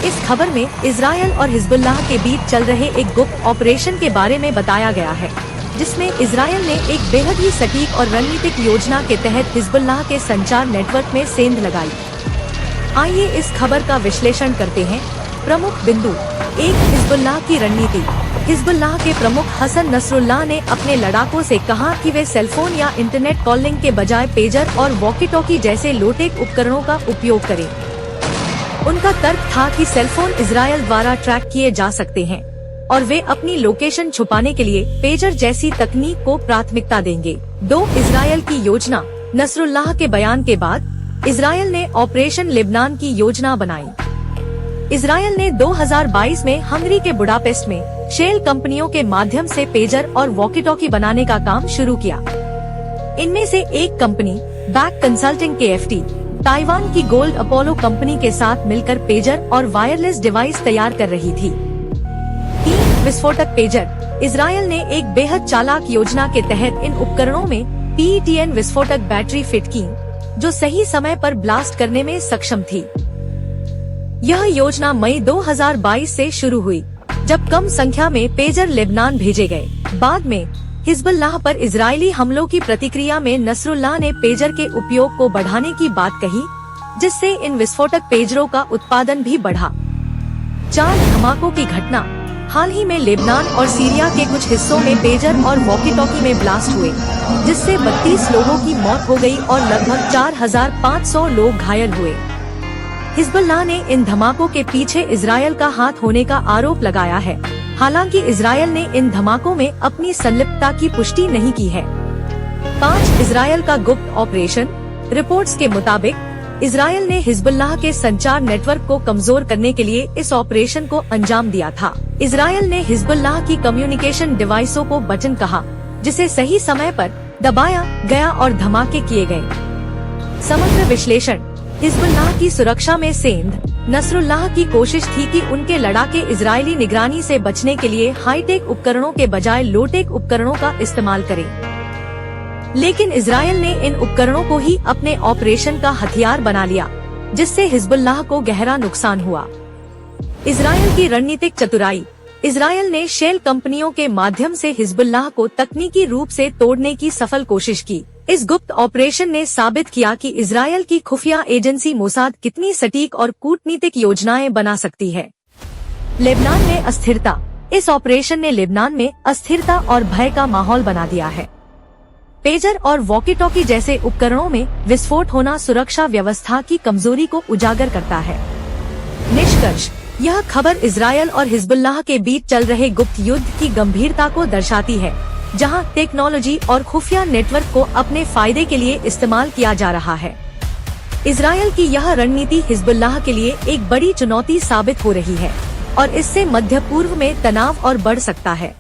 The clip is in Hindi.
इस खबर में इजरायल और हिजबुल्लाह के बीच चल रहे एक गुप्त ऑपरेशन के बारे में बताया गया है, जिसमें इजरायल ने एक बेहद ही सटीक और रणनीतिक योजना के तहत हिजबुल्लाह के संचार नेटवर्क में सेंध लगाई। आइए इस खबर का विश्लेषण करते हैं। प्रमुख बिंदु। 1. हिजबुल्लाह की रणनीति। हिजबुल्लाह के प्रमुख हसन नसरुल्लाह ने अपने लड़ाकों से कहा कि वे सेलफोन या इंटरनेट कॉलिंग के बजाय पेजर और वॉकी टॉकी जैसे लोटेक उपकरणों का उपयोग करें। उनका तर्क था कि सेलफोन इजरायल द्वारा ट्रैक किए जा सकते हैं और वे अपनी लोकेशन छुपाने के लिए पेजर जैसी तकनीक को प्राथमिकता देंगे। 2. इजरायल की योजना। नसरुल्लाह के बयान के बाद इजरायल ने ऑपरेशन लेबनान की योजना बनाई। इजरायल ने 2022 में हंगरी के बुडापेस्ट में शेल कंपनियों के माध्यम से पेजर और वॉकी टॉकी बनाने का काम शुरू किया। इनमें से एक company back consulting KFT Taiwan की गोल्ड अपोलो कंपनी के साथ मिलकर पेजर और वायरलेस डिवाइस तैयार कर रही थी। 3. विस्फोटक पेजर। इजरायल ने एक बेहद चालाक योजना के तहत इन उपकरणों में PETN विस्फोटक बैटरी फिट की, जो सही समय पर ब्लास्ट करने में सक्षम थी। यह योजना मई 2022 से शुरू हुई, जब कम संख्या में पेजर लेबनान भेजे गए। बाद में हिजबुल्लाह पर इजरायली हमलों की प्रतिक्रिया में नसरुल्लाह ने पेजर के उपयोग को बढ़ाने की बात कही, जिससे इन विस्फोटक पेजरों का उत्पादन भी बढ़ा। 4. धमाकों की घटना। हाल ही में लेबनान और सीरिया के कुछ हिस्सों में पेजर और वॉकी टॉकी में ब्लास्ट हुए, जिससे 32 लोगों की मौत हो गई और लगभग 4500 लोग घायल हुए। हिजबुल्लाह ने इन धमाकों के पीछे इजरायल का हाथ होने का आरोप लगाया है, हालांकि इजरायल ने इन धमाकों में अपनी संलिप्तता की पुष्टि नहीं की है। 5. इजरायल का गुप्त ऑपरेशन। रिपोर्ट्स के मुताबिक इजरायल ने हिजबुल्लाह के संचार नेटवर्क को कमजोर करने के लिए इस ऑपरेशन को अंजाम दिया था। इजरायल ने हिजबुल्लाह की कम्युनिकेशन डिवाइसों को बटन कहा, जिसे सही समय पर दबाया गया और धमाके किए गए। समग्र विश्लेषण। हिजबुल्लाह की सुरक्षा में सेंध। नसरुल्लाह की कोशिश थी कि उनके लड़ाके इजरायली निगरानी से बचने के लिए हाईटेक उपकरणों के बजाय लोटेक उपकरणों का इस्तेमाल करें, लेकिन इजरायल ने इन उपकरणों को ही अपने ऑपरेशन का हथियार बना लिया, जिससे हिजबुल्लाह को गहरा नुकसान हुआ। इजरायल की रणनीतिक चतुराई। इजरायल ने शेल कंपनियों के माध्यम से हिजबुल्लाह को तकनीकी रूप से तोड़ने की सफल कोशिश की। इस गुप्त ऑपरेशन ने साबित किया कि इजरायल की खुफिया एजेंसी मोसाद कितनी सटीक और कूटनीतिक योजनाएं बना सकती है। लेबनान में अस्थिरता। इस ऑपरेशन ने लेबनान में अस्थिरता और भय का माहौल बना दिया है। पेजर और वॉकी टॉकी जैसे उपकरणों में विस्फोट होना सुरक्षा व्यवस्था की कमजोरी को उजागर करता है। निष्कर्ष। यह खबर इजरायल और हिजबुल्लाह के बीच चल रहे गुप्त युद्ध की गंभीरता को दर्शाती है, जहां टेक्नोलॉजी और खुफिया नेटवर्क को अपने फायदे के लिए इस्तेमाल किया जा रहा है। इजरायल की यह रणनीति हिजबुल्लाह के लिए एक बड़ी चुनौती साबित हो रही है और इससे मध्य पूर्व में तनाव और बढ़ सकता है।